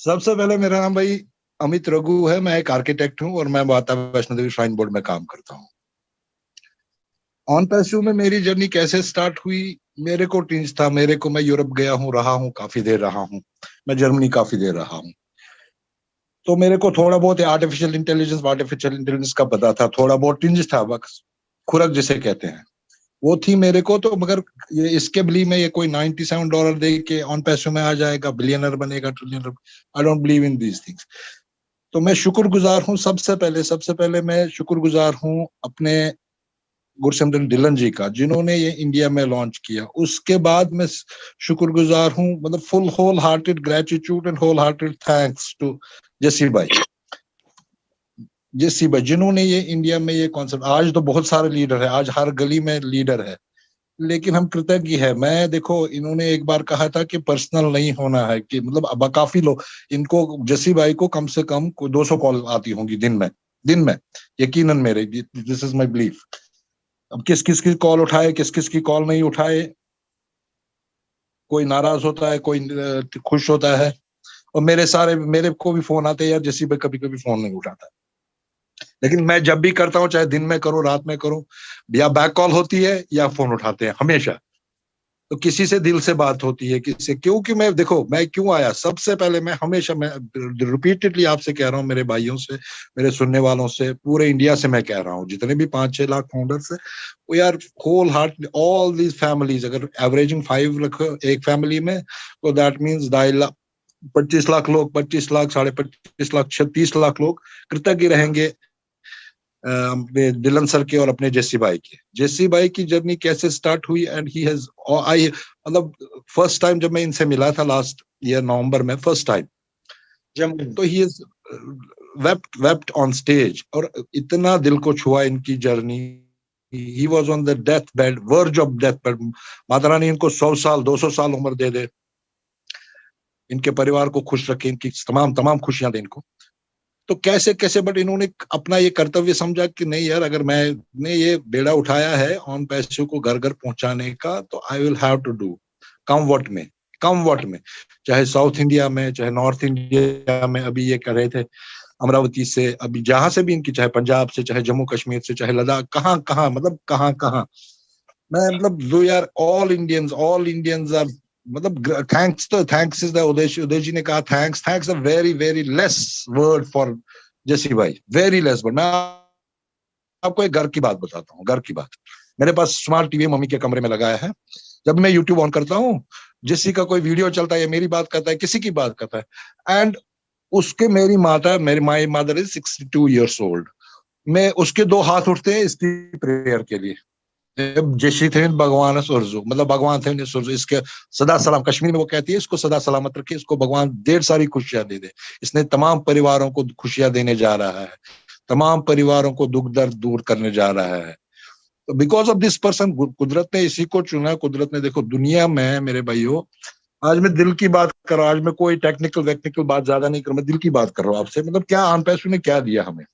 सबसे पहले मेरा नाम भाई अमित रघु है। मैं एक आर्किटेक्ट हूँ और मैं माता वैष्णो देवी श्राइन बोर्ड में काम करता हूँ। ऑन पैसिव में मेरी जर्नी कैसे स्टार्ट हुई? मेरे को टींच था, मैं यूरोप गया हूँ, रहा हूँ, काफी देर रहा हूँ। मैं जर्मनी काफी देर रहा हूँ। तो मेरे को थोड़ा बहुत आर्टिफिशियल इंटेलिजेंस का पता था, थोड़ा बहुत टिंज था, बस खुरक जिसे कहते हैं वो थी मेरे को। तो मगर ये इसके बिलीव में ये कोई $97 दे के ऑन पैसों में आ जाएगा, बिलियनर बनेगा, trillionaire. I don't believe in these things. तो मैं शुक्रगुजार हूँ, सबसे पहले मैं शुक्रगुजार हूँ अपने गुरसिमरन ढिल्लन जी का, जिन्होंने ये इंडिया में लॉन्च किया। उसके बाद मैं शुक्रगुजार हूँ, मतलब full whole hearted gratitude and whole hearted thanks to Jassi भाई। जसी भाई जिन्होंने ये इंडिया में ये कॉन्सेप्ट, आज तो बहुत सारे लीडर है, आज हर गली में लीडर है, लेकिन हम कृतज्ञ है। मैं देखो, इन्होंने एक बार कहा था कि पर्सनल नहीं होना है, कि मतलब अब काफी लोग इनको, जसी भाई को कम से कम 200 कॉल आती होंगी दिन में यकीनन मेरे, दिस इज माय बिलीफ। अब किस किस की कॉल उठाए, किस किस की कॉल नहीं उठाए, कोई नाराज होता है, कोई खुश होता है। और मेरे को भी फोन आते हैं यार, जसी भाई कभी कभी फोन नहीं उठाता, लेकिन मैं जब भी करता हूँ, चाहे दिन में करूँ रात में करूँ, या बैक कॉल होती है या फोन उठाते हैं हमेशा। तो किसी से दिल से बात होती है, किसी से, क्योंकि मैं देखो मैं क्यों आया, सबसे पहले मैं रिपीटेडली आपसे कह रहा हूँ, मेरे भाइयों से, मेरे सुनने वालों से, पूरे इंडिया से मैं कह रहा हूँ, जितने भी 5-6 लाख फाउंडर्स है, वो यार whole heart, all these families, अगर एवरेजिंग 5 रखो एक फैमिली में, तो दैट मीन्स 2.5 लाख, 25 लाख लोग, 25 लाख, 25.5 लाख, 36 लाख लोग कृतज्ञ रहेंगे अपने डिलन सर के और अपने जेसी भाई के। जेसी भाई की जर्नी कैसे स्टार्ट हुई, एंड ही हैज, आई मतलब फर्स्ट टाइम जब मैं इनसे मिला था लास्ट ईयर नवंबर में, फर्स्ट टाइम जब, तो he is wept on stage, और इतना दिल को छुआ इनकी journey. He was on the death bed, verge of death bed. Mata Rani इनको 100 साल 200 साल उम्र दे दे, इनके परिवार को खुश रखे, इनकी तमाम तमाम खुशियां दे इनको। तो कैसे कैसे, बट इन्होंने अपना ये कर्तव्य समझा कि नहीं यार, अगर मैंने ये बेड़ा उठाया है ऑन पैसों को घर घर पहुंचाने का, तो I will have to do, come what may, चाहे साउथ इंडिया में, चाहे नॉर्थ इंडिया में, अभी ये कर रहे थे अमरावती से, अभी जहां से भी इनकी, चाहे पंजाब से, चाहे जम्मू कश्मीर से, चाहे लद्दाख, कहाँ कहाँ, मतलब कहाँ कहाँ, मैं मतलब जो यार, ऑल इंडियंस आर, मतलब थैंक्स इज द, उदय जी ने कहा thanks a very very less word for जसी भाई, वेरी लेस वर्ड। मैं आपको एक घर की बात बताता हूँ, घर की बात। मेरे पास स्मार्ट टीवी मम्मी के कमरे में लगाया है। जब मैं यूट्यूब ऑन करता हूँ, जसी का कोई वीडियो चलता है, मेरी बात करता है, किसी की बात करता है, एंड उसके, मेरी my mother is 62 years old, मैं उसके 2 हाथ उठते हैं इसकी प्रेयर के लिए। जैसी थे भगवान सुरजू, मतलब भगवान थे सुरजू, इसके सदा सलाम, कश्मीर में वो कहती है, इसको सदा सलामत रखे, इसको भगवान ढेर सारी खुशियां दे दे, इसने तमाम परिवारों को खुशियां देने जा रहा है, तमाम परिवारों को दुख दर्द दूर करने जा रहा है। तो बिकॉज ऑफ दिस पर्सन, कुदरत ने इसी को चुना। कुदरत ने, देखो दुनिया में मेरे भाइयों, आज मैं दिल की बात कर रहा हूँ, आज मैं कोई टेक्निकल बात ज्यादा नहीं कर रहा, मैं दिल की बात कर रहा हूँ आपसे, मतलब क्या ऑन पैसों ने क्या दिया हमें,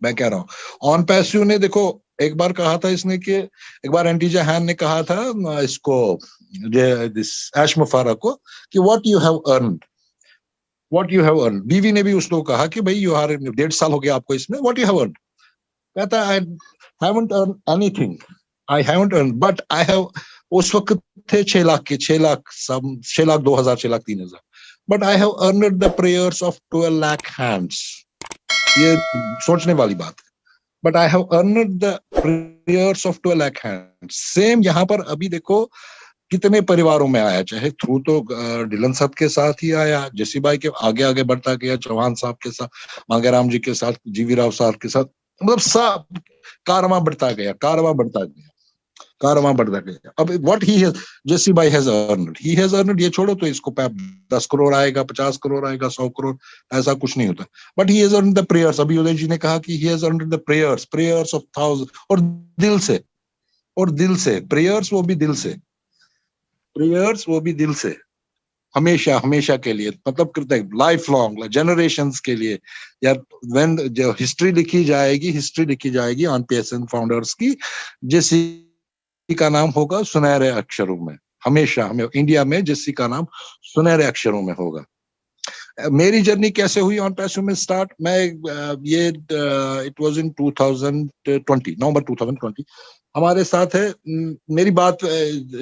मैं कह रहा हूँ। ऑन पैसिव ने देखो, एक बार कहा था इसने कि, एक बार एंटीजा हैन ने कहा था इसको, दिस एश मुफारा को, कि व्हाट यू हैव अर्न। बीवी ने भी उसको कहा कि भाई यू आर, 1.5 साल हो गया आपको इसमें, व्हाट यू हैव अर्न। कहता I haven't earn anything, I haven't earn, but I have, उस वक्त थे 6 लाख के, 6 लाख सब, 6 लाख 2 हजार, 6 लाख 3 हजार, but I have earned the prayers of 12 lakh hands. ये सोचने वाली बात है। But I have earned the prayers of 12 lakh hands. Same यहाँ पर अभी देखो कितने परिवारों में आया, चाहे थ्रू तो डिलन साहब के साथ ही आया, जसी भाई के आगे आगे बढ़ता गया, चौहान साहब के साथ, मांगेराम जी के साथ, जीवी राव साहब के साथ, मतलब सब कारवां बढ़ता गया, कारवां बढ़ता गया। अब व्हाट ही हैज, जसी भाई हैज अर्नड, ये छोड़ो तो इसको 10 करोड़ आएगा, 50 करोड़ आएगा, 100 करोड़, ऐसा कुछ नहीं होता, but he has earned the prayers. अभी उदय जी ने कहा कि he has earned the prayers of 1000, और दिल से प्रेयर्स, वो भी दिल से, हमेशा हमेशा के लिए, मतलब करते हैं लाइफ लॉन्ग, जनरेशंस के लिए। या व्हेन जो हिस्ट्री लिखी जाएगी ऑन पीएसएन फाउंडर्स की, जैसी का नाम होगा सुनहरे अक्षरों में, हमेशा हमें इंडिया में जैसी का नाम सुनहरे अक्षरों में होगा। मेरी जर्नी कैसे हुई ऑन पैसो में स्टार्ट, मैं ये इट वाज इन 2020, नवंबर 2020। हमारे साथ है मेरी बात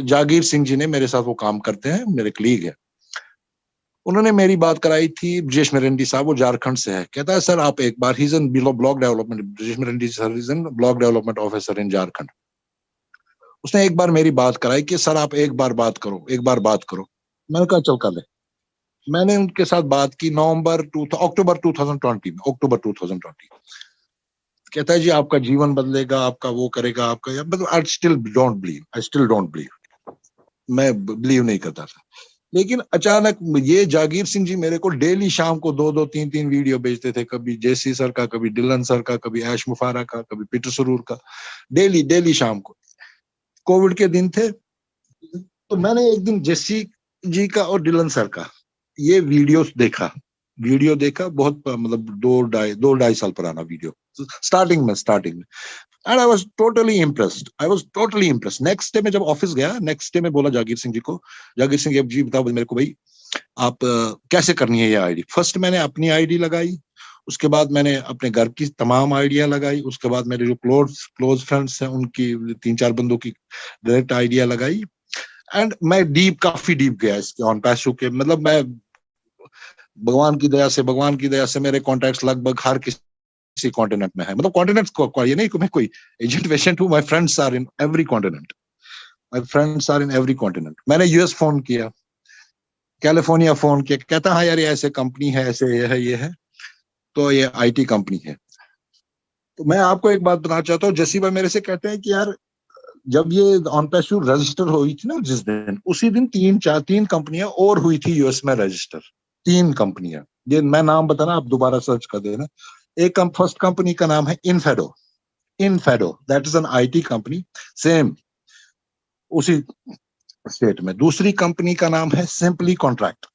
जागीर सिंह जी ने, मेरे साथ वो काम करते हैं, मेरे कलीग है, उन्होंने मेरी बात कराई थी। ब्रजेश मेरेंडी साहब, वो झारखंड से है, कहता है सर आप एक बार, he is in block development, Brajesh Merendi sir is in block development officer in Jharkhand. उसने एक बार मेरी बात कराई कि सर आप एक बार बात करो, एक बार बात करो। मैंने कहा चल कर ले। मैंने उनके साथ बात की अक्टूबर 2020 में, अक्टूबर 2020। कहता है जी आपका जीवन बदलेगा, आपका वो करेगा, आपका, मतलब I still don't believe, I still don't believe, मैं बिलीव नहीं करता था। लेकिन अचानक ये जागीर सिंह जी मेरे को डेली शाम को 2-2 3-3 वीडियो भेजते थे, कभी जेसी सर का, कभी डिलन सर का, कभी ऐश मुफारा का, कभी पीटर सरूर का, डेली डेली शाम को। कोविड के दिन थे, तो मैंने एक दिन जेसी जी का और डिलन सर का ये वीडियो देखा, बहुत मतलब 2-2.5 साल पुराना वीडियो, स्टार्टिंग में and I was totally impressed. Next day में जब ऑफिस गया, नेक्स्ट डे में बोला जागीर सिंह जी को, जागीर सिंह जी बताओ मेरे को भाई आप कैसे करनी है ये आईडी। फर्स्ट मैंने अपनी आईडी लगाई, उसके बाद मैंने अपने घर की तमाम आइडिया लगाई, उसके बाद मेरे जो क्लोज फ्रेंड्स हैं उनकी 3-4 बंदों की डायरेक्ट आइडिया लगाई। एंड मैं काफी डीप गया इसके ऑन पैसो के, मतलब मैं भगवान की दया से मेरे कॉन्टैक्ट्स लगभग हर किसी कॉन्टिनेंट में है, मतलब कॉन्टिनेंट्स को ये नहीं कि मैं कोई एजेंट वेजेंट हूँ, my friends are in every continent, मैंने यूएस फोन किया, कैलिफोर्निया फोन किया, कहता हाँ यार ये ऐसे कंपनी है, ऐसे ये है, तो ये आईटी कंपनी है। तो मैं आपको एक बात बताना चाहता हूँ, जैसी भाई मेरे से कहते हैं कि यार जब ये ऑन पैसो रजिस्टर हुई थी ना जिस दिन, उसी दिन 3 कंपनियां और हुई थी यूएस में रजिस्टर, 3 कंपनियां, ये मैं नाम बताना, आप दोबारा सर्च कर देना। फर्स्ट कंपनी का नाम है Infedo, that is an IT company, same उसी स्टेट में। दूसरी कंपनी का नाम है सिंपली कॉन्ट्रैक्ट,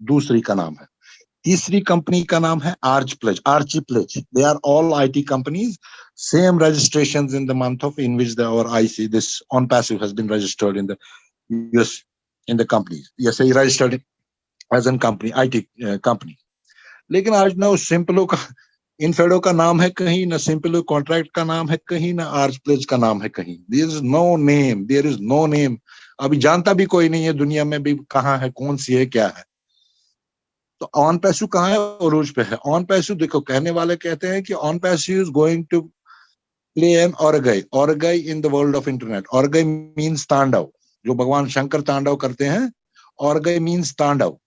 दूसरी का नाम है। तीसरी कंपनी का नाम है आर्ची प्लेज, they are all IT companies, same registrations in the month of in which our IC, this on passive has been registered in the US, in the companies, yes, registered as a company, IT company. लेकिन आज ना उस सिंपलो का, इनफेडो का नाम है कहीं ना, सिंपलो कॉन्ट्रैक्ट का नाम है कहीं ना, आर्च प्लेज का नाम है कहीं, देयर इज नो नेम, अभी जानता भी कोई नहीं है दुनिया में भी कहाँ है, कौन सी है, क्या है। तो ऑन पैसो कहाँ है, उरूज पे है। ऑन पैसो देखो, कहने वाले कहते हैं कि ऑन पैसो is going to play an orgai in the world of internet. Orgai means तांडव, जो भगवान शंकर तांडव करते हैं, orgai means तांडव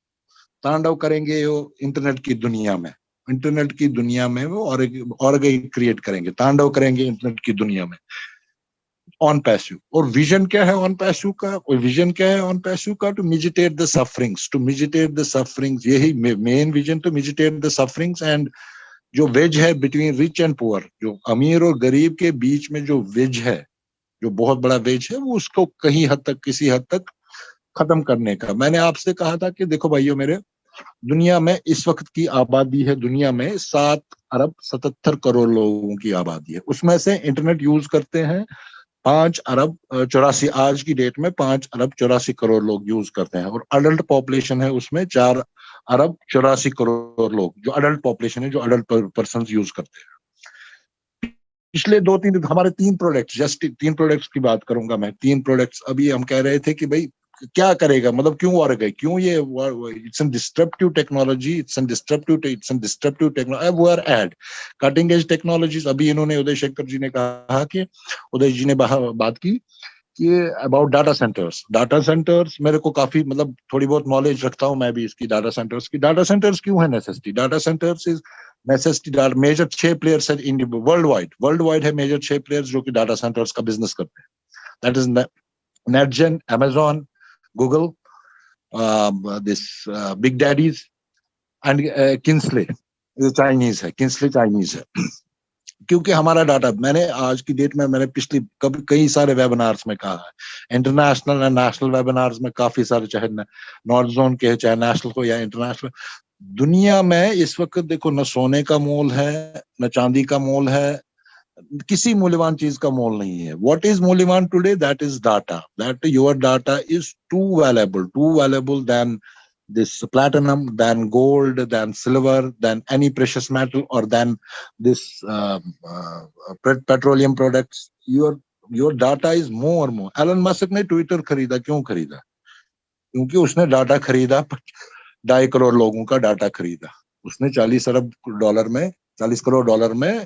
करेंगे वो इंटरनेट की दुनिया में वो orgai क्रिएट करेंगे, तांडव करेंगे इंटरनेट की दुनिया में ऑन पैसो। और विजन क्या है ऑन पैसो का, टू मिजिटेट द सफरिंग्स, यही main vision, to mitigate the sufferings. And जो वेज है बिटवीन रिच एंड पुअर, जो अमीर और गरीब के बीच में जो वेज है, जो बहुत बड़ा वेज है, वो उसको किसी हद तक खत्म करने का। मैंने आपसे कहा था कि देखो भाइयों मेरे, दुनिया में इस वक्त की आबादी है, दुनिया में 7 अरब 77 करोड़ लोगों की आबादी है, उसमें से इंटरनेट यूज करते हैं 5 अरब 84, आज की डेट में 5 अरब 84 करोड़ लोग यूज करते हैं, और अडल्ट पॉपुलेशन है उसमें 4 अरब 84 करोड़ लोग, जो अडल्ट पॉपुलेशन है, जो अडल्ट पर्सन यूज करते हैं। पिछले 2-3 हमारे 3 प्रोडक्ट्स की बात करूंगा मैं। 3 प्रोडक्ट्स, अभी हम कह रहे थे कि भाई क्या करेगा, मतलब क्यों वार गए, क्यों ये इट्स एन डिस्ट्रप्टिव टेक्नोलॉजी, वो are at cutting edge technologies. अभी इन्होंने उदय शंकर जी ने कहा कि उदय जी ने बात की कि अबाउट डाटा सेंटर्स मेरे को काफी, मतलब थोड़ी बहुत नॉलेज रखता हूं मैं भी इसकी, डाटा सेंटर्स क्यों है necessity, data centres is necessity. Major 6 players है इंडिया वर्ल्ड वाइड है, मेजर 6 प्लेयर्स जो कि डाटा सेंटर्स का बिजनेस करते हैं। That is Netgen, Amazon, Google, this big daddies and Kinsley Chinese है। क्योंकि हमारा डाटा, मैंने आज की डेट में, मैंने पिछली कई सारे वेबिनार्स में कहा है, इंटरनेशनल एंड नेशनल वेबिनार्स में काफी सारे, चाहे नॉर्थ जोन के, चाहे नेशनल को या इंटरनेशनल, दुनिया में इस वक्त देखो न सोने का मोल है, न चांदी का मोल है, किसी मूल्यवान चीज का मोल नहीं है। व्हाट इज मूल्यवान today, that is data, that your data is too valuable then this platinum, than gold, than silver, than any precious metal, or than this petroleum products. Your data is more and more. Elon Musk ने Twitter खरीदा, क्यों खरीदा? क्योंकि उसने data खरीदा, 2.5 करोड़ लोगों का data खरीदा। उसने 40 करोड़ डॉलर में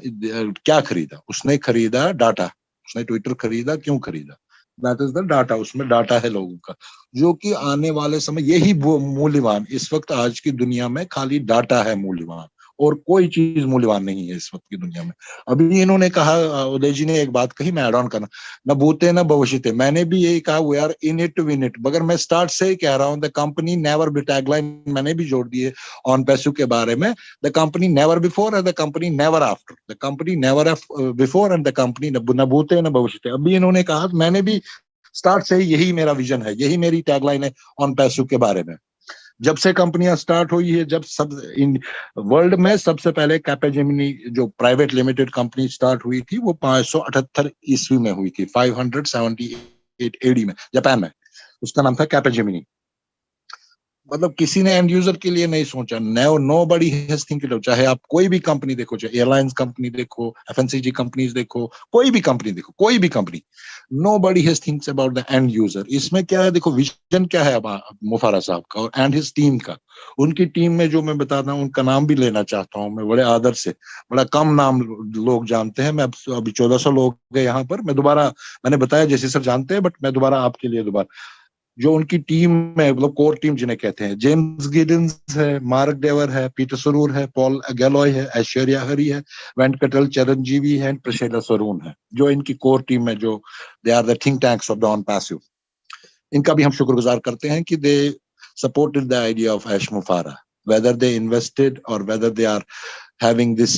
क्या खरीदा? उसने खरीदा डाटा। उसने ट्विटर खरीदा, क्यों खरीदा? That is the data. उसमें डाटा है लोगों का, जो कि आने वाले समय यही मूल्यवान। इस वक्त आज की दुनिया में खाली डाटा है मूल्यवान, और कोई चीज मूल्यवान नहीं है इस वक्त की दुनिया में। अभी इन्होंने कहा, उदय जी ने एक बात कही, मैं ऐड ऑन करना, न भूते न भविष्यते। मैंने भी यही कहा, we are in it to win it. मगर मैं स्टार्ट से ही कह रहा हूं, the company never be, tagline मैंने भी जोड़ दी है ऑन पैसिव के बारे में। The company never before and the company never after. The company never before and the company न भूते न भविष्यते। अभी इन्होंने कहा, मैंने भी स्टार्ट से ही यही मेरा विजन है, यही मेरी टैगलाइन है ऑन पैसिव के बारे में। जब से कंपनियां स्टार्ट हुई है, जब सब इन वर्ल्ड में सबसे पहले कैपेजेमिनी जो प्राइवेट लिमिटेड कंपनी स्टार्ट हुई थी, वो 578 ईस्वी में हुई थी, 578 एडी में, जापान में। उसका नाम था कैपेजेमिनी। मतलब किसी ने एंड यूजर के लिए नहीं सोचा। Nobody has think it. चाहे आप कोई भी कंपनी देखो, चाहे एयरलाइंस कंपनी देखो, एफएमसीजी कंपनीज देखो, कोई भी कंपनी देखो, कोई भी company, nobody has thinks about the end user. इसमें क्या है, देखो विजन क्या है अब मुफारा साहब का और एंड हिज टीम का। उनकी टीम में जो मैं बताता हूँ, उनका नाम भी लेना चाहता हूँ मैं बड़े आदर से। बड़ा कम नाम लोग जानते हैं। मैं अभी 1400 लोग गए यहाँ पर। मैं दोबारा, मैंने बताया जैसे सर जानते हैं, बट मैं दोबारा आपके लिए दोबारा, जो उनकी टीम में, मतलब कोर टीम जिन्हें कहते हैं, जेम्स गिडन्स है, मार्क डेवर है, पीटर सरूर है, पॉल गैलॉय है, ऐश्वर्या हरी है, वेंकटल चिरंजीवी है, प्रशेला सरून है, जो इनकी कोर टीम में, जो they are the think tanks of the OnPassive. इनका भी हम शुक्रगुजार करते हैं कि they supported the idea of Ash Mufareh, whether they invested or whether they are having this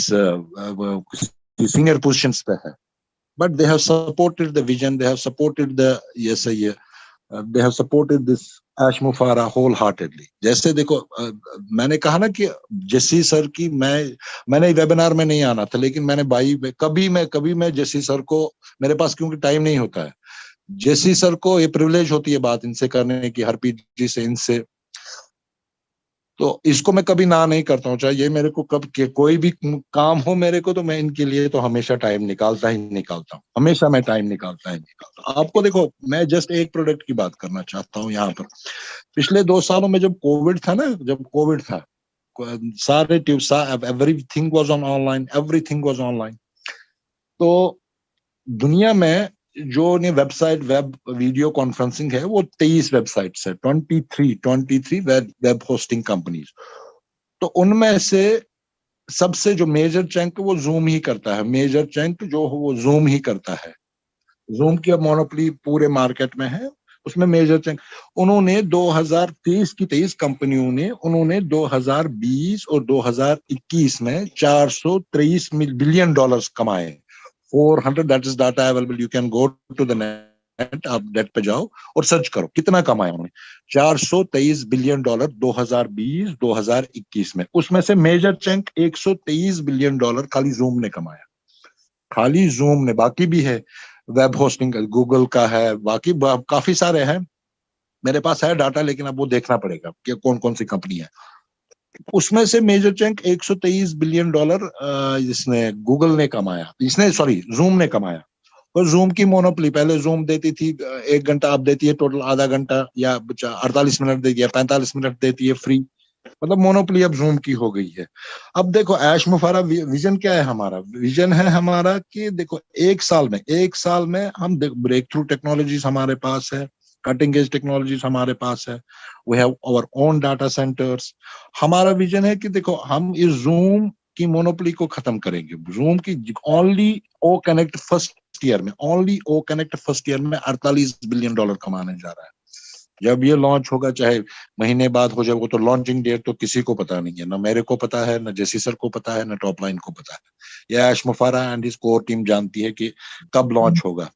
senior positions पे है, but they have supported the vision, they have supported the, yes ये they have supported this Ash Mufara wholeheartedly। जैसे देखो, मैंने कहा ना कि Jassi sir की, मैंने वेबिनार में नहीं आना था, लेकिन मैंने कभी मैं जस्सी सर को, मेरे पास क्योंकि टाइम नहीं होता है, जस्सी सर को ये प्रिविलेज होती है बात इनसे करने की, हरप्रीत जी से, इनसे, तो इसको मैं कभी ना नहीं करता हूँ। चाहे ये मेरे को कब के कोई भी काम हो मेरे को, तो मैं इनके लिए तो हमेशा टाइम निकालता ही निकालता हूँ। हमेशा मैं टाइम निकालता ही निकालता हूँ। आपको देखो, मैं जस्ट एक प्रोडक्ट की बात करना चाहता हूँ यहाँ पर। पिछले 2 सालों में जब कोविड था ना, सारे everything was on online, everything was online. तो दुनिया में जो ने वेब वीडियो कॉन्फ्रेंसिंग है, वो 23 वेबसाइट्स है, 23 वेब होस्टिंग कंपनीज। तो उनमें से सबसे जो मेजर चंक वो जूम ही करता है। मेजर चंक जो वो जूम ही करता है। जूम की अब मोनोपोली पूरे मार्केट में है। उसमें मेजर चंक, उन्होंने 2023 की 23 कंपनियों ने, उन्होंने 2020 और 2021 में 423 बिलियन डॉलर्स कमाए। 400, that is data available, you can go to the net, आप नेट पे जाओ और सर्च करो कितना कमाया उन्होंने। 423 बिलियन डॉलर 2020-2021 में। उसमें से मेजर चंक 123 बिलियन डॉलर खाली जूम ने कमाया, खाली जूम ने। बाकी भी है वेब होस्टिंग, गूगल का है, बाकी काफी सारे हैं। मेरे पास है डाटा, लेकिन अब वो देखना पड़ेगा कि कौन कौन सी कंपनी है। उसमें से मेजर चंक 123 बिलियन डॉलर इसने, गूगल ने कमाया, इसने सॉरी जूम ने कमाया। और जूम की मोनोपोली, पहले जूम देती थी 1 घंटा, अब देती है टोटल आधा घंटा, या 48 मिनट देती है, 45 मिनट देती है फ्री। मतलब मोनोपोली अब जूम की हो गई है। अब देखो ऐश मुफारा विजन क्या है हमारा? विजन है हमारा कि देखो, एक साल में हम ब्रेक थ्रू टेक्नोलॉजीज हमारे पास है, कटिंग एज टेक्नोलॉजीज हमारे पास है, we have our own data centres. हमारा विजन है कि देखो, हम इस जूम की मोनोपोली को खत्म करेंगे। जूम की only O connect first year में, only O connect first year में 48 बिलियन डॉलर कमाने जा रहा है। जब ये लॉन्च होगा, चाहे महीने बाद हो जाए, वो तो लॉन्चिंग डेट तो किसी को पता नहीं है, ना मेरे को पता है, ना जेसी सर को पता है, ना टॉप लाइन को पता है। ये ऐश मुफारा एंड हिज कोर टीम जानती है कि कब लॉन्च होगा।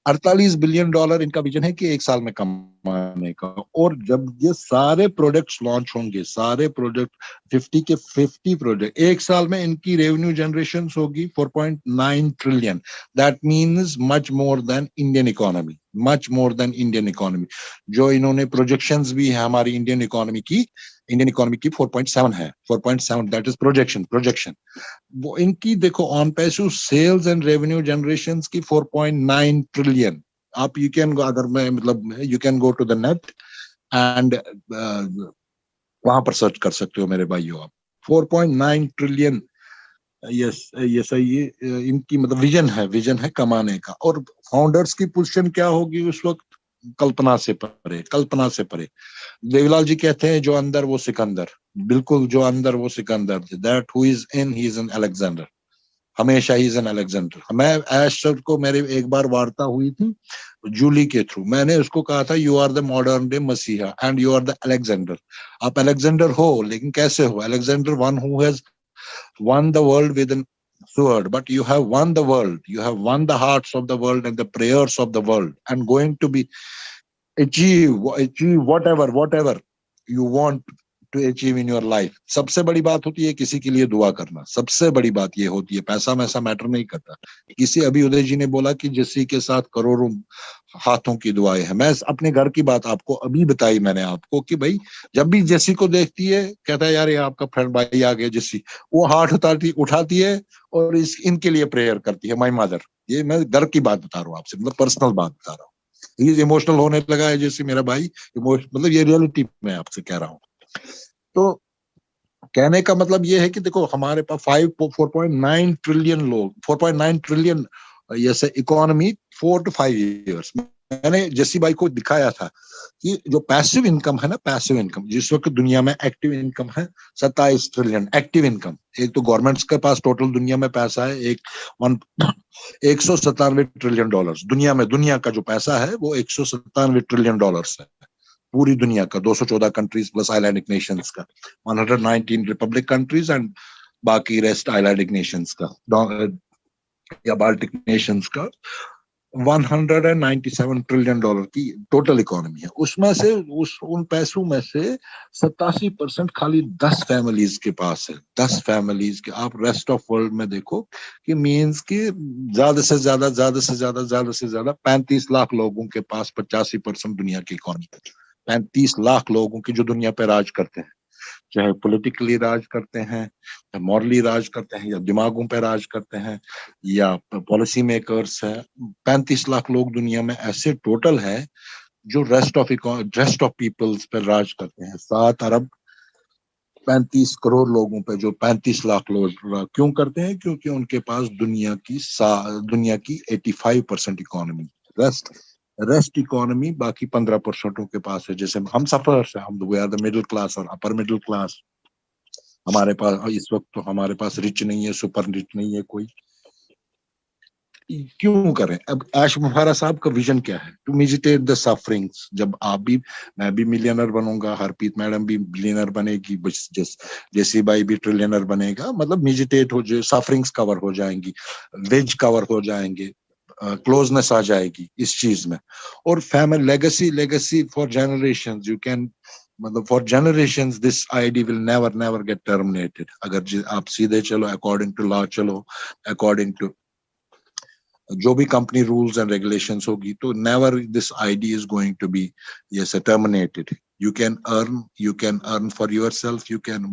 48 बिलियन डॉलर इनका विजन है कि 1 साल में कम कमाने का। और जब ये सारे प्रोडक्ट्स लॉन्च होंगे, सारे प्रोडक्ट 50 के 50 प्रोडक्ट, एक साल में इनकी रेवेन्यू जनरेशन होगी 4.9 trillion. That means much more than Indian economy, much more than Indian economy. जो इन्होंने प्रोजेक्शंस भी है हमारी इंडियन इकोनॉमी की, 4.7 है, 4.7, दैट इज प्रोजेक्शन। वो इनकी देखो OnPassive sales and revenue generation की 4.9 ट्रिलियन। आप यू कैन गो, अगर मैं मतलब you can go to the net and वहां पर सर्च कर सकते हो मेरे भाइयों आप। 4.9 ट्रिलियन, यस ये सही है। इनकी मतलब विजन है कमाने का। और फाउंडर्स की पोजीशन क्या होगी उस वक्त, कल्पना से परे, कल्पना से परे। देवीलाल जी कहते हैं जो अंदर वो सिकंदर, बिल्कुल जो अंदर वो Sikandar, that who is in he is an Alexander, हमेशा ही इज एन अलेक्जेंडर। मैं ऐश सर को, मेरी एक बार वार्ता हुई थी जूली के थ्रू, मैंने उसको कहा था you are the modern day मसीहा and you are the Alexander. आप अलेक्जेंडर हो, लेकिन कैसे हो? Alexander one who has won the world with a sword, but you have won the world, you have won the hearts of the world and the prayers of the world, and going to be achieve whatever you want to achieve in your life। सबसे बड़ी बात होती है किसी के लिए दुआ करना, सबसे बड़ी बात ये होती है। पैसा वैसा मैटर नहीं करता। किसी अभी उदय जी ने बोला कि जिसी के साथ करोड़ों हाथों की दुआएं हैं। मैं अपने घर की बात आपको अभी बताई मैंने आपको कि भाई जब भी जेसी को देखती है कहता है यार ये आपका फ्रेंड भाई आ गया जेसी, वो हाथ उठाती है और इनके लिए प्रेयर करती है, माई मदर। ये मैं घर की बात बता रहा हूँ आपसे, मतलब पर्सनल बात बता रहा हूँ। इमोशनल होने लगा है जैसे मेरा भाई, मतलब ये रियलिटी में आपसे कह रहा हूँ। तो कहने का मतलब ये है कि देखो हमारे पास 4.9 ट्रिलियन लोग, 4.9 ट्रिलियन जैसे इकोनॉमी 4 to 5 years। मैंने जैसी भाई को दिखाया था कि जो पैसिव इनकम है ना, पैसिव इनकम जिस वक्त दुनिया में एक्टिव इनकम है 27 ट्रिलियन एक्टिव इनकम। एक तो गवर्नमेंट्स के पास टोटल दुनिया में पैसा है 197 ट्रिलियन डॉलर्स दुनिया में। दुनिया का जो पैसा है वो 197 ट्रिलियन डॉलर्स है पूरी दुनिया का, 214 कंट्रीज प्लस आइलैंडिक नेशंस का, 119 रिपब्लिक कंट्रीज एंड बाकी रेस्ट आइलैंडिक नेशंस का या बाल्टिक नेशंस का। 197 ट्रिलियन डॉलर की टोटल इकोनॉमी है। उसमें से उन पैसों में से 87% खाली 10 फैमिलीज के पास है। 10 फैमिलीज के। आप रेस्ट ऑफ वर्ल्ड में देखो कि मींस कि ज्यादा से ज्यादा 35 लाख लोगों के पास 85% दुनिया की इकोनॉमी है। 35 लाख लोगों की जो दुनिया पे राज करते हैं, चाहे पॉलिटिकली राज करते हैं या मॉरली राज करते हैं या दिमागों पे राज करते हैं या पॉलिसी मेकर्स है। 35 लाख लोग दुनिया में ऐसे टोटल है जो रेस्ट ऑफ पीपल्स पे राज करते हैं। 7 अरब 35 करोड़ लोगों पे जो 35 लाख लोग क्यों करते हैं? क्योंकि उनके पास दुनिया की 85% इकोनॉमी, रेस्ट इकोनॉमी बाकी 15% के पास है। जैसे हम सफर्स है, हम we are the middle class और अपर मिडिल क्लास। हमारे पास इस वक्त तो हमारे पास रिच नहीं है, सुपर रिच नहीं है कोई। क्यों करें? अब आश मुहारा साहब का विजन क्या है? To mitigate the sufferings. जब आप भी, मैं भी मिलियनर बनूंगा, हरप्रीत मैडम भी बिलियनर बनेगी, जैसी भाई भी ट्रिलियनर बनेगा, मतलब मिजिटेट हो जाए, सफरिंग्स कवर हो जाएंगी, वेज कवर हो जाएंगे, क्लोजनेस आ जाएगी इस चीज में। और family legacy for generations, you can मतलब for generations this ID will never get terminated. अगर आप सीधे चलो, अकॉर्डिंग टू लॉ चलो, अकॉर्डिंग टू जो भी कंपनी रूल्स एंड रेगुलेशंस होगी, तो never this ID is going to be yes terminated. You can earn for yourself,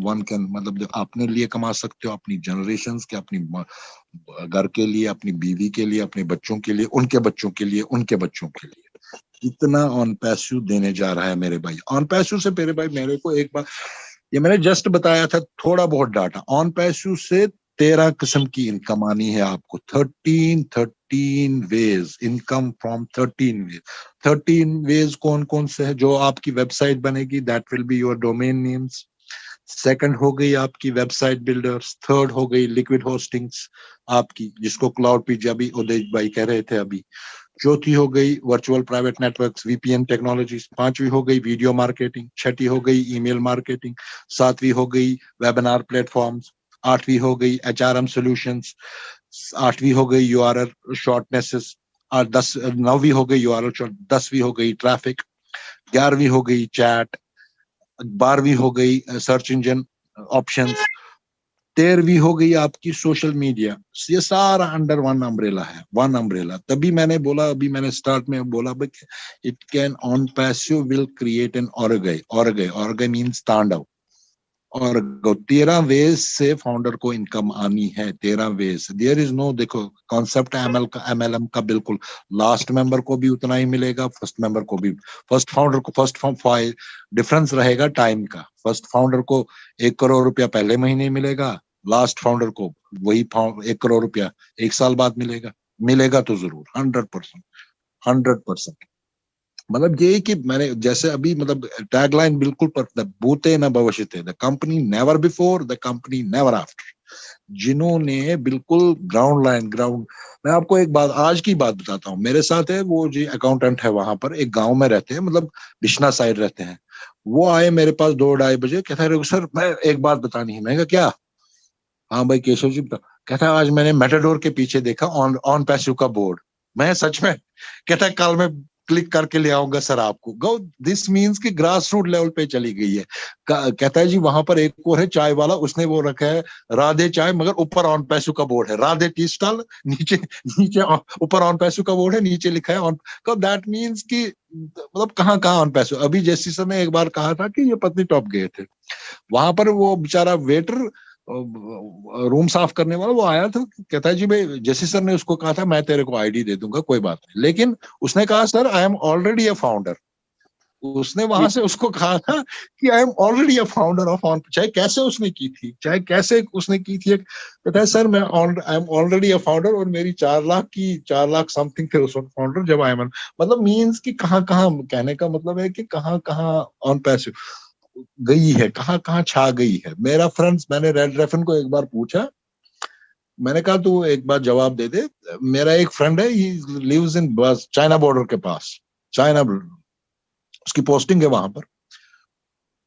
one can मतलब जो अपने लिए कमा सकते हो, अपनी जनरेशंस के, अपनी घर के लिए, अपनी बीवी के लिए, अपने बच्चों के लिए, उनके बच्चों के लिए, उनके बच्चों के लिए। इतना ऑन पैसिव देने जा रहा है मेरे भाई। ऑन पैसिव से मेरे भाई, मेरे को एक बार ये मैंने जस्ट बताया था, थोड़ा बहुत डाटा। ऑन पैसिव से 13 किस्म की इनकम आनी है आपको। 13 wage income from 13 wage. 13 wage कौन कौन से है? जो आपकी वेबसाइट बनेगी, that will be your domain names. Second हो गई आपकी वेबसाइट बिल्डर्स। थर्ड हो गई लिक्विड होस्टिंग्स आपकी, जिसको क्लाउड पीजी अभी उदय भाई कह रहे थे अभी। चौथी हो गई virtual private networks, VPN technologies. पांचवी हो गई वीडियो मार्केटिंग। छठी हो गई ईमेल मार्केटिंग। सातवीं हो गई वेबिनार प्लेटफॉर्म्स। आठवीं हो गई एचआरएम सॉल्यूशंस। आठवीं हो गई यूआरएल शॉर्टनेसेस। और 9वीं हो गई यूआरएल शॉर्ट। 10वीं हो गई ट्रैफिक। 11वीं हो गई चैट, 12वीं हो गई सर्च इंजन ऑप्शंस, 13वीं हो गई आपकी सोशल मीडिया। ये सारा अंडर वन अम्ब्रेला है, वन अम्ब्रेला। तभी मैंने बोला, अभी मैंने स्टार्ट में बोला, it can OnPassive will create an orgy, orgy means तांडव। और 13 वेज से फाउंडर को इनकम आनी है, 13 वेज। देयर इज नो, देखो कॉन्सेप्ट एमएल का, एमएलएम का बिल्कुल, लास्ट मेंबर को भी उतना ही मिलेगा, फर्स्ट मेंबर को भी, फर्स्ट फाउंडर को, फर्स्ट फाइव डिफरेंस रहेगा टाइम का। फर्स्ट फाउंडर को 1 करोड़ रुपया पहले महीने मिलेगा, लास्ट फाउंडर को वही 1 करोड़ रुपया 1 साल बाद मिलेगा। मिलेगा तो जरूर, 100%, 100%। मतलब ये कि मैंने जैसे अभी मतलब टैगलाइन बिल्कुल पर, भूते न भविष्यते, the company never before, the company never after. जिन्होंने बिल्कुल ग्राउंड लाइन, ग्राउंड, मैं आपको एक बात, आज की बात बताता हूँ। मेरे साथ है वो जी अकाउंटेंट है, वहां पर एक गांव में रहते हैं, मतलब बिश्ना साइड रहते हैं। वो आए मेरे पास 2-2:30 बजे, कहता है सर मैं एक बात बतानी है। मैं कहा क्या? हाँ भाई केशव जी बता। कहता है आज मैंने मेटाडोर के पीछे देखा ऑन ऑन पैसिव का बोर्ड। मैं सच में? कहता है कल मैं क्लिक करके ले आऊंगा सर आपको। गो, दिस मीन्स कि ग्रास रूट लेवल पे चली गई है। कहता है जी वहां पर एक और है चाय वाला, उसने वो रखा है राधे चाय, मगर ऊपर ऑन पैसिव का बोर्ड है, राधे टी स्टॉल, नीचे नीचे ऊपर ऑन पैसिव का बोर्ड है, नीचे लिखा है ऑन। दैट मीन्स कि मतलब कहाँ कहाँ ऑन पैसिव। अभी जैसी सर ने एक बार कहा था कि ये पत्नी टॉप गए थे, वहां पर वो बेचारा वेटर, रूम साफ करने वाला, वो आया था, कहता है जी भाई जैसी सर ने उसको कहा था मैं तेरे को आईडी दे दूंगा, कोई बात नहीं, लेकिन उसने कहा sir I am already a founder. उसने वहां से उसको कहा था कि I am already a founder of on, चाहे कैसे उसने की थी, चाहे कैसे उसने की थी, कहता है सर मैं I am already a founder, और मेरी 4 लाख की, 4 लाख समथिंग थे उस वक्त फाउंडर जब आई एम। मतलब मीन्स कि कहाँ कहाँ, कहने का मतलब है कि कहाँ कहाँ ऑन पैसिव गई है, कहाँ कहाँ छा गई है। मेरा फ्रेंड्स, मैंने रेड रेफन को एक बार पूछा, मैंने कहा तू एक बार जवाब दे दे। मेरा एक फ्रेंड है, ही लिव्स इन बस चाइना बॉर्डर के पास, चाइना बॉर्डर, उसकी पोस्टिंग है वहां पर।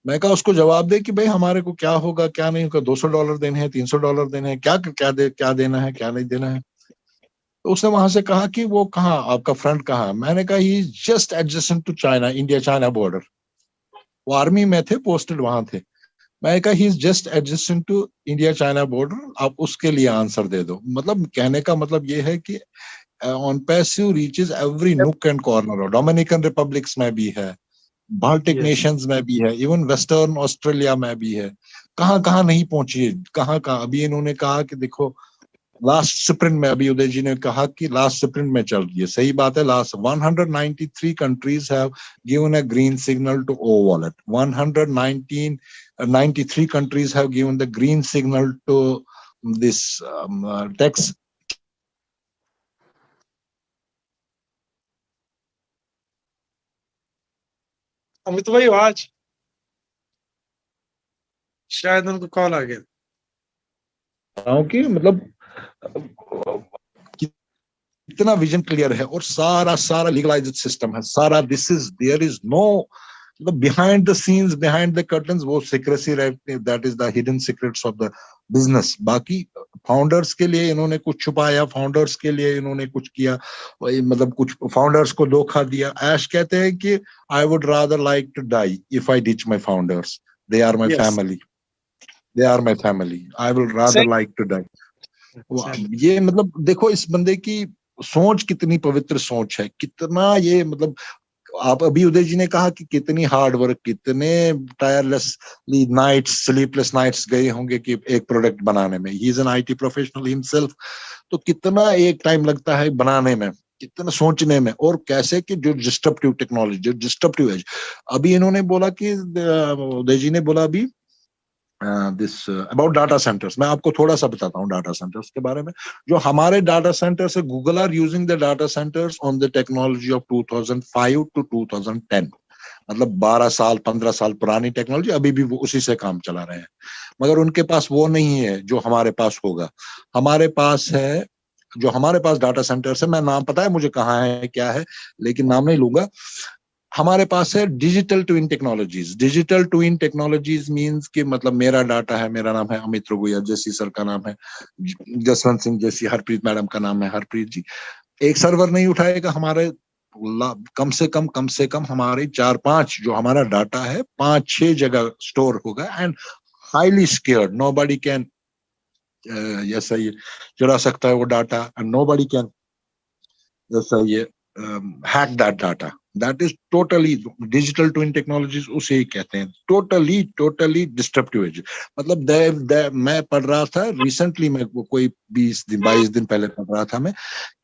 मैं कहा उसको जवाब दे कि भाई हमारे को क्या होगा क्या नहीं होगा, $200 देने हैं, $300 देने हैं, क्या क्या क्या देना है क्या नहीं देना है। तो उसने वहां से कहा कि वो कहाँ आपका फ्रेंड कहाँ? मैंने कहा he just adjacent to China, India China border. वो आर्मी में थे, पोस्टेड वहां थे। मैं कहा he is just adjacent to India China border, आप उसके लिए आंसर दे दो। मतलब कहने का मतलब ये है कि ऑन पैसिव रीचेस एवरी नुक एंड कॉर्नर, और डोमिनिकन रिपब्लिक्स में भी है, बाल्टिक Yes. नेशंस में भी है, इवन वेस्टर्न ऑस्ट्रेलिया में भी है। कहाँ कहाँ नहीं पहुंची है, कहाँ कहाँ। अभी इन्होंने कहा कि देखो लास्ट स्प्रिंट में, अभी उदय जी ने कहा कि लास्ट स्प्रिंट में चल रही है, सही बात है। Last 193 countries have given a green signal to O wallet, 193 countries have given the green signal to this text। Amit भाई आज शायद उनको कॉल आ गया। कि मतलब कितना विजन क्लियर है, और सारा सारा लीगलाइज्ड सिस्टम है सारा। This is, there is no, मतलब behind the scenes, behind the curtains वो सिक्रेसी रहती है, that is the hidden secrets of the business. बाकी फाउंडर्स के लिए इन्होंने कुछ छुपाया, फाउंडर्स के लिए इन्होंने कुछ किया, मतलब कुछ फाउंडर्स को धोखा दिया। ऐश कहते हैं कि I would rather like to die if I ditch my founders, they are my yes, family, they are my family, I will rather सही। Like to die. ये मतलब देखो इस बंदे की सोच कितनी पवित्र सोच है, कितना ये मतलब। आप अभी उदय जी ने कहा कि कितनी हार्ड वर्क, कितने टायरलेसली नाइट्स, स्लीपलेस नाइट्स गए होंगे कि एक प्रोडक्ट बनाने में। He is an IT professional himself. तो कितना एक टाइम लगता है बनाने में, कितना सोचने में, और कैसे कि जो डिस्ट्रप्टिव टेक्नोलॉजी, जो डिस्ट्रप्टिव एज। अभी इन्होंने बोला कि उदय जी ने बोला अभी दिस अबाउट डाटा सेंटर्स। मैं आपको थोड़ा सा बताता हूँ डाटा सेंटर्स के बारे में। जो हमारे डाटा सेंटर्स है, Google are using the data centres on the technology of 2005 to 2010। मतलब 12 साल 15 साल पुरानी टेक्नोलॉजी, अभी भी वो उसी से काम चला रहे हैं। मगर उनके पास वो नहीं है जो हमारे पास होगा। हमारे पास है, जो हमारे पास डाटा सेंटर्स है, मैं नाम पता है मुझे कहाँ है क्या है, लेकिन नाम नहीं लूंगा। हमारे पास है digital twin technologies. Digital twin technologies means कि मतलब मेरा डाटा है, मेरा नाम है अमित रघुया, जैसी सर का नाम है जसवंत सिंह, जैसी हरप्रीत मैडम का नाम है हरप्रीत जी। एक सर्वर नहीं उठाएगा हमारे कम से कम हमारे 4-5 जो हमारा डाटा है 5-6 जगह स्टोर होगा and highly scared, nobody can ऐसा ये चुरा सकता है वो डाटा एंड नोबडी कैन ऐसा ये hack that data. That is totally digital twin technologies उसे ही कहते हैं, totally disruptive है। मतलब मैं पढ़ रहा था recently, मैं कोई 22 दिन पहले पढ़ रहा था मैं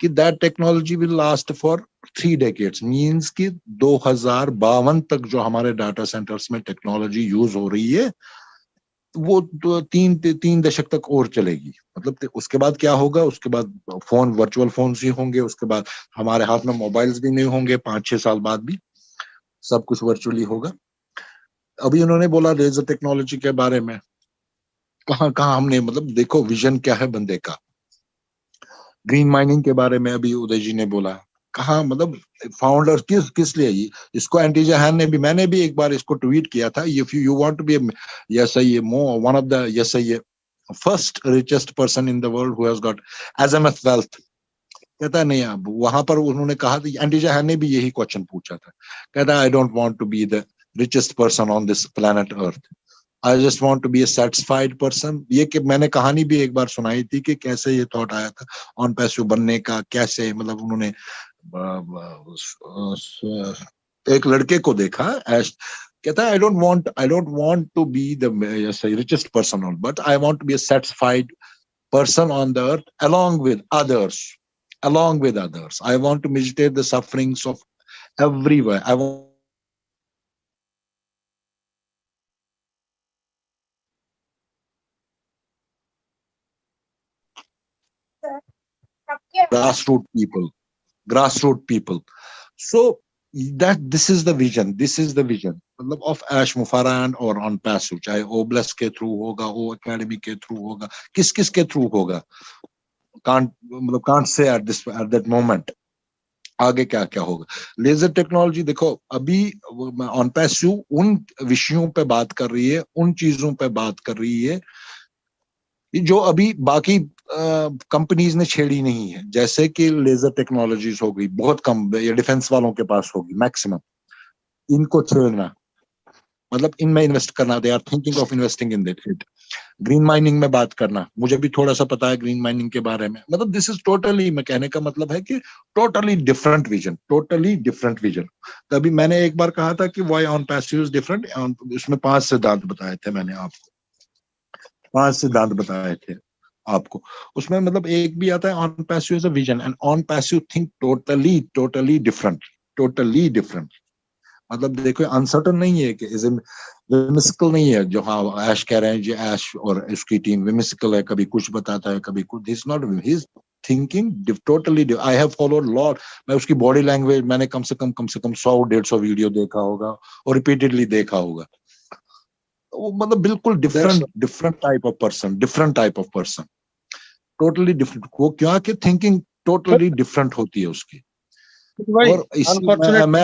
कि that technology will last for 3 decades, means कि 2052 तक जो हमारे डाटा सेंटर्स में टेक्नोलॉजी यूज हो रही है वो 3 दशक तक और चलेगी। मतलब उसके बाद क्या होगा, उसके बाद फोन, वर्चुअल फोन ही होंगे, उसके बाद हमारे हाथ में मोबाइल्स भी नहीं होंगे, 5-6 साल बाद भी सब कुछ वर्चुअली होगा। अभी उन्होंने बोला लेजर टेक्नोलॉजी के बारे में, कहाँ हमने, मतलब देखो विजन क्या है बंदे का। ग्रीन माइनिंग के बारे में अभी उदय जी ने बोला, कहाँ, मतलब फाउंडर किस लिए इसको एंटीजा हैन ने भी, मैंने भी एक बार इसको ट्वीट किया था, if you want to be yes ये वन ऑफ द यस ये first richest person in the world who has got as much wealth, कहता नहीं। अब वहां पर उन्होंने कहा था, एंटीजा हैन ने भी यही क्वेश्चन पूछा था, कहता I don't want to be the richest person on this planet earth, I just want to be a satisfied person. ये कि मैंने कहानी भी एक बार सुनाई थी कि कैसे ये थॉट आया था ऑन पैसिव बनने का, कैसे, मतलब उन्होंने एक लड़के को देखा, कहता है I don't want to be the richest person on, but I want to be a satisfied person on the earth along with others. I want to mitigate the sufferings of everywhere. I want grassroots people. So this is the vision. मतलब of Ash Mufarran और on Passive, चाहे Oblast के through होगा, O Academy के through होगा, किस के through होगा, can't say at that moment आगे क्या क्या होगा। लेजर टेक्नोलॉजी देखो, अभी ऑन पैसिव उन विषयों पे बात कर रही है, उन चीजों पे बात कर रही है जो अभी बाकी कंपनीज ने छेड़ी नहीं है, जैसे कि लेजर टेक्नोलॉजीज हो गई, बहुत कम या डिफेंस वालों के पास होगी मैक्सिमम, इनको छेड़ना मतलब इनमें इन्वेस्ट करना, they are thinking of investing in that. Green mining में बात करना, मुझे भी थोड़ा सा पता है ग्रीन माइनिंग के बारे में, मतलब दिस इज टोटली, मैं कहने का मतलब है कि टोटली डिफरेंट विजन। तभी मैंने एक बार कहा था कि why on passive is different, इसमें 5 सिद्धांत बताए थे मैंने आपको, 5 सिद्धांत बताए थे आपको, उसमें मतलब एक भी आता है on passive is a vision and on passive think totally different. मतलब देखो अनसर्टन नहीं है कि विमिस्कल नहीं है, जो हाँ ऐश कह रहे हैं, जो ऐश और उसकी टीम विमिस्कल है, कभी कुछ बताता है कभी कुछ, this not his thinking totally. I have followed lot, मैं उसकी बॉडी लैंग्वेज मैंने कम से कम 100-150 वीडियो देखा होगा और रिपीटेडली देखा होगा, वो मतलब बिल्कुल different type of person, totally different. वो क्या कि थिंकिंग टोटली डिफरेंट होती है उसकी। भाई और इसी अनफॉर्चुनेट मैं